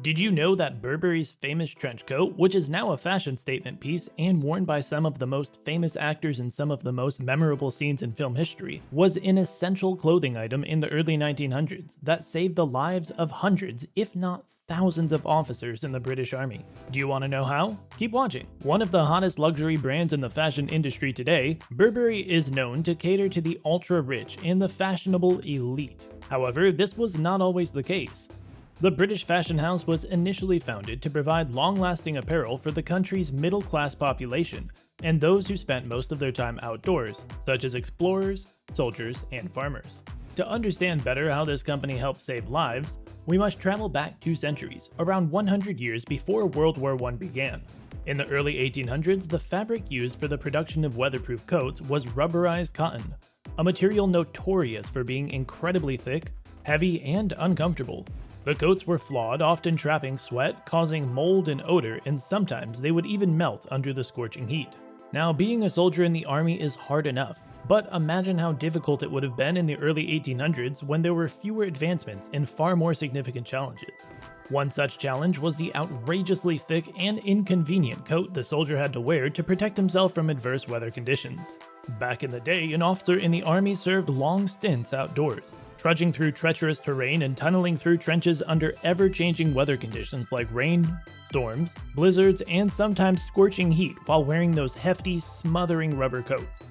Did you know that Burberry's famous trench coat, which is now a fashion statement piece and worn by some of the most famous actors in some of the most memorable scenes in film history, was an essential clothing item in the early 1900s that saved the lives of hundreds, if not thousands of officers in the British Army? Do you want to know how? Keep watching. One of the hottest luxury brands in the fashion industry today, Burberry is known to cater to the ultra-rich and the fashionable elite. However, this was not always the case. The British fashion house was initially founded to provide long-lasting apparel for the country's middle-class population and those who spent most of their time outdoors, such as explorers, soldiers, and farmers. To understand better how this company helped save lives, we must travel back 2 centuries, around 100 years before World War I began. In the early 1800s, the fabric used for the production of weatherproof coats was rubberized cotton, a material notorious for being incredibly thick, heavy, and uncomfortable. The coats were flawed, often trapping sweat, causing mold and odor, and sometimes they would even melt under the scorching heat. Now, being a soldier in the army is hard enough, but imagine how difficult it would have been in the early 1800s when there were fewer advancements and far more significant challenges. One such challenge was the outrageously thick and inconvenient coat the soldier had to wear to protect himself from adverse weather conditions. Back in the day, an officer in the army served long stints outdoors, trudging through treacherous terrain and tunneling through trenches under ever-changing weather conditions like rain, storms, blizzards, and sometimes scorching heat while wearing those hefty, smothering rubber coats.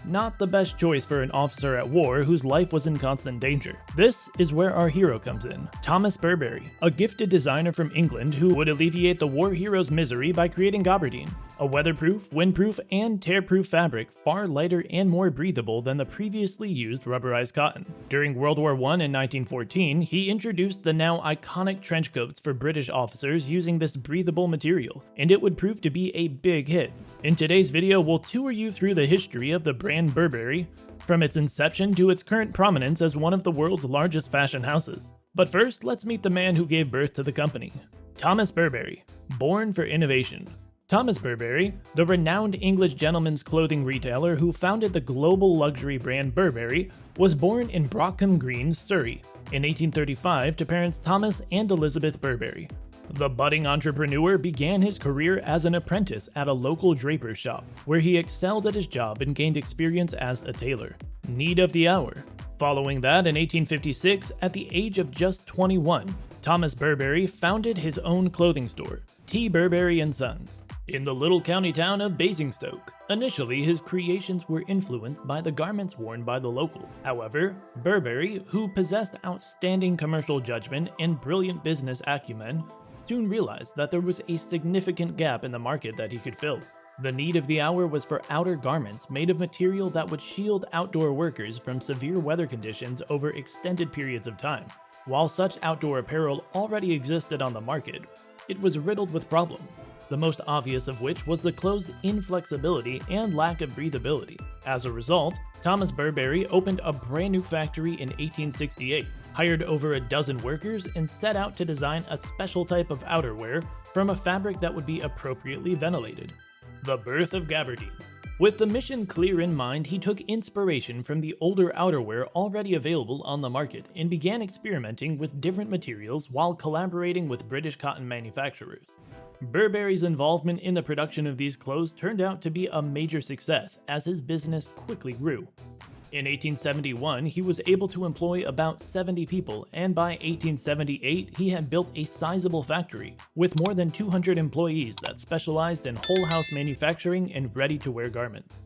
Not the best choice for an officer at war whose life was in constant danger. This is where our hero comes in, Thomas Burberry, a gifted designer from England who would alleviate the war hero's misery by creating gabardine, a weatherproof, windproof, and tear-proof fabric far lighter and more breathable than the previously used rubberized cotton. During World War I in 1914, he introduced the now iconic trench coats for British officers using this breathable material, and it would prove to be a big hit. In today's video, we'll tour you through the history of the brand Burberry, from its inception to its current prominence as one of the world's largest fashion houses. But first, let's meet the man who gave birth to the company. Thomas Burberry, born for innovation. Thomas Burberry, the renowned English gentleman's clothing retailer who founded the global luxury brand Burberry, was born in Brockham Green, Surrey, in 1835 to parents Thomas and Elizabeth Burberry. The budding entrepreneur began his career as an apprentice at a local draper's shop, where he excelled at his job and gained experience as a tailor. Need of the hour. Following that, in 1856, at the age of just 21, Thomas Burberry founded his own clothing store, T. Burberry & Sons, in the little county town of Basingstoke. Initially, his creations were influenced by the garments worn by the locals. However, Burberry, who possessed outstanding commercial judgment and brilliant business acumen, soon realized that there was a significant gap in the market that he could fill. The need of the hour was for outer garments made of material that would shield outdoor workers from severe weather conditions over extended periods of time. While such outdoor apparel already existed on the market, it was riddled with problems, the most obvious of which was the cloth's inflexibility and lack of breathability. As a result, Thomas Burberry opened a brand new factory in 1868, hired over a dozen workers, and set out to design a special type of outerwear from a fabric that would be appropriately ventilated. The birth of gabardine. With the mission clear in mind, he took inspiration from the older outerwear already available on the market and began experimenting with different materials while collaborating with British cotton manufacturers. Burberry's involvement in the production of these clothes turned out to be a major success as his business quickly grew. In 1871, he was able to employ about 70 people, and by 1878, he had built a sizable factory with more than 200 employees that specialized in whole-house manufacturing and ready-to-wear garments.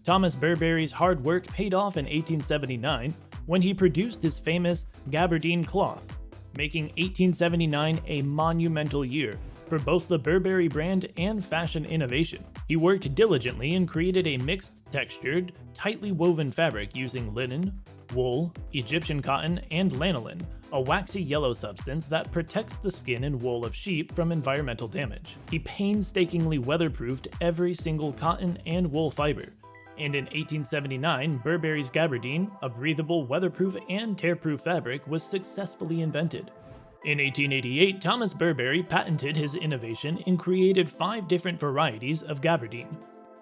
Thomas Burberry's hard work paid off in 1879 when he produced his famous gabardine cloth, making 1879 a monumental year for both the Burberry brand and fashion innovation. He worked diligently and created a mixed textured, tightly woven fabric using linen, wool, Egyptian cotton, and lanolin, a waxy yellow substance that protects the skin and wool of sheep from environmental damage. He painstakingly weatherproofed every single cotton and wool fiber, and in 1879, Burberry's gabardine, a breathable, weatherproof, and tear-proof fabric, was successfully invented. In 1888, Thomas Burberry patented his innovation and created 5 different varieties of gabardine,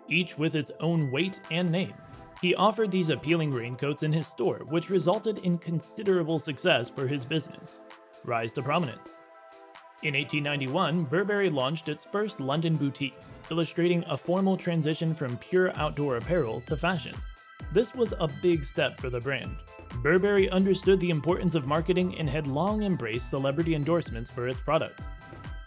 each with its own weight and name. He offered these appealing raincoats in his store, which resulted in considerable success for his business. Rise to prominence. In 1891, Burberry launched its first London boutique, illustrating a formal transition from pure outdoor apparel to fashion. This was a big step for the brand. Burberry understood the importance of marketing and had long embraced celebrity endorsements for its products.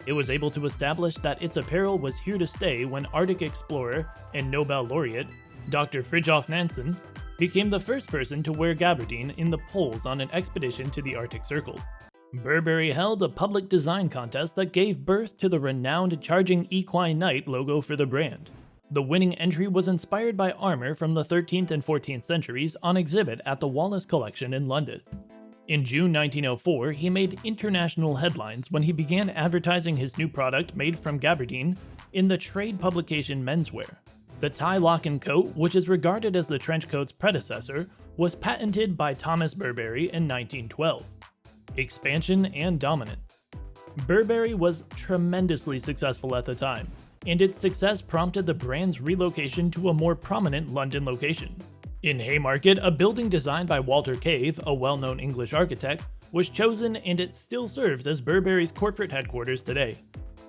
It was able to establish that its apparel was here to stay when Arctic explorer and Nobel laureate Dr. Fridtjof Nansen became the first person to wear gabardine in the poles on an expedition to the Arctic Circle. Burberry held a public design contest that gave birth to the renowned Charging Equine Knight logo for the brand. The winning entry was inspired by armor from the 13th and 14th centuries on exhibit at the Wallace Collection in London. In June 1904, he made international headlines when he began advertising his new product made from gabardine in the trade publication Menswear. The tie lock and coat, which is regarded as the trench coat's predecessor, was patented by Thomas Burberry in 1912. Expansion and dominance. Burberry was tremendously successful at the time, and its success prompted the brand's relocation to a more prominent London location. In Haymarket, a building designed by Walter Cave, a well-known English architect, was chosen, and it still serves as Burberry's corporate headquarters today.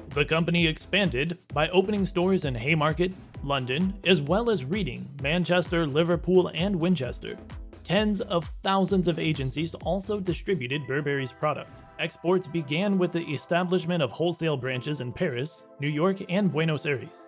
The company expanded by opening stores in Haymarket, London, as well as Reading, Manchester, Liverpool, and Winchester. Tens of thousands of agencies also distributed Burberry's product. Exports began with the establishment of wholesale branches in Paris, New York, and Buenos Aires.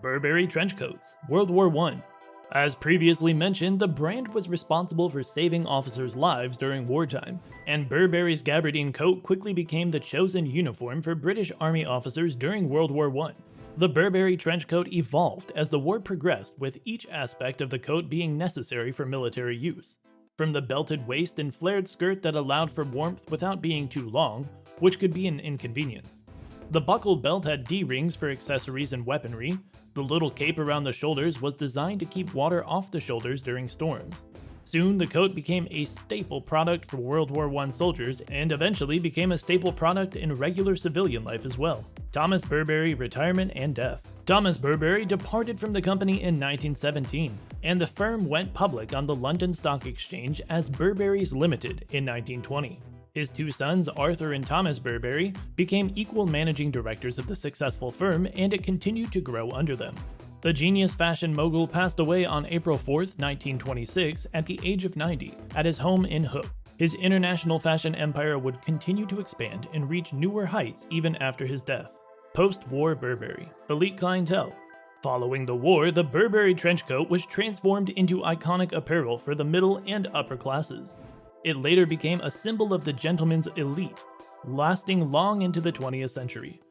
Burberry trench coats, World War I. As previously mentioned, the brand was responsible for saving officers' lives during wartime, and Burberry's gabardine coat quickly became the chosen uniform for British Army officers during World War I. The Burberry trench coat evolved as the war progressed, with each aspect of the coat being necessary for military use. From the belted waist and flared skirt that allowed for warmth without being too long, which could be an inconvenience. The buckled belt had D-rings for accessories and weaponry. The little cape around the shoulders was designed to keep water off the shoulders during storms. Soon, the coat became a staple product for World War I soldiers and eventually became a staple product in regular civilian life as well. Thomas Burberry retirement and death. Thomas Burberry departed from the company in 1917, and the firm went public on the London Stock Exchange as Burberry's Limited in 1920. His two sons, Arthur and Thomas Burberry, became equal managing directors of the successful firm, and it continued to grow under them. The genius fashion mogul passed away on April 4, 1926, at the age of 90, at his home in Hook. His international fashion empire would continue to expand and reach newer heights even after his death. Post-war Burberry. Elite clientele. Following the war, the Burberry trench coat was transformed into iconic apparel for the middle and upper classes. It later became a symbol of the gentleman's elite, lasting long into the 20th century.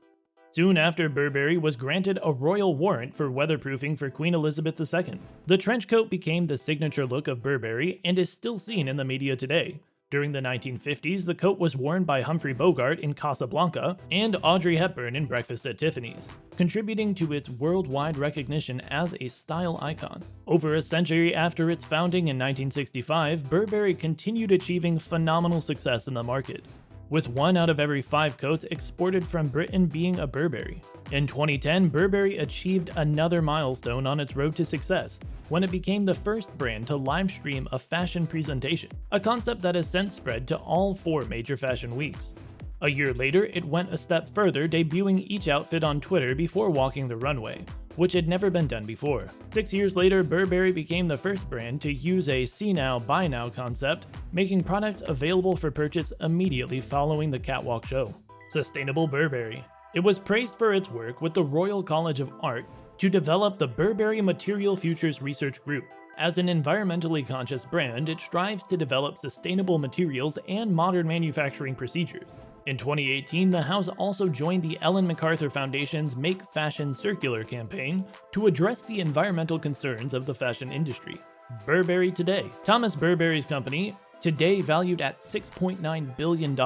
Soon after, Burberry was granted a royal warrant for weatherproofing for Queen Elizabeth II. The trench coat became the signature look of Burberry and is still seen in the media today. During the 1950s, the coat was worn by Humphrey Bogart in Casablanca and Audrey Hepburn in Breakfast at Tiffany's, contributing to its worldwide recognition as a style icon. Over a century after its founding in 1965, Burberry continued achieving phenomenal success in the market, with 1 out of every 5 coats exported from Britain being a Burberry. In 2010, Burberry achieved another milestone on its road to success when it became the first brand to live stream a fashion presentation, a concept that has since spread to all 4 major fashion weeks. A year later, it went a step further, debuting each outfit on Twitter before walking the runway, which had never been done before. 6 years later, Burberry became the first brand to use a see now, buy now concept, making products available for purchase immediately following the catwalk show. Sustainable Burberry. It was praised for its work with the Royal College of Art to develop the Burberry Material Futures Research Group. As an environmentally conscious brand, it strives to develop sustainable materials and modern manufacturing procedures. In 2018, the house also joined the Ellen MacArthur Foundation's Make Fashion Circular campaign to address the environmental concerns of the fashion industry. Burberry today. Thomas Burberry's company, today valued at $6.9 billion,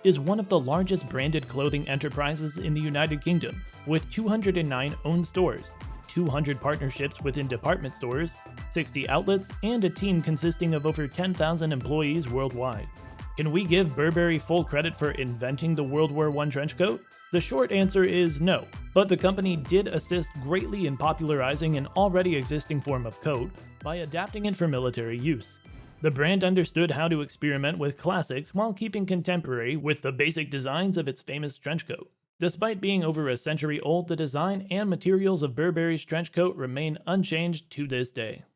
is one of the largest branded clothing enterprises in the United Kingdom, with 209 owned stores, 200 partnerships within department stores, 60 outlets, and a team consisting of over 10,000 employees worldwide. Can we give Burberry full credit for inventing the World War I trench coat? The short answer is no, but the company did assist greatly in popularizing an already existing form of coat by adapting it for military use. The brand understood how to experiment with classics while keeping contemporary with the basic designs of its famous trench coat. Despite being over a century old, the design and materials of Burberry's trench coat remain unchanged to this day.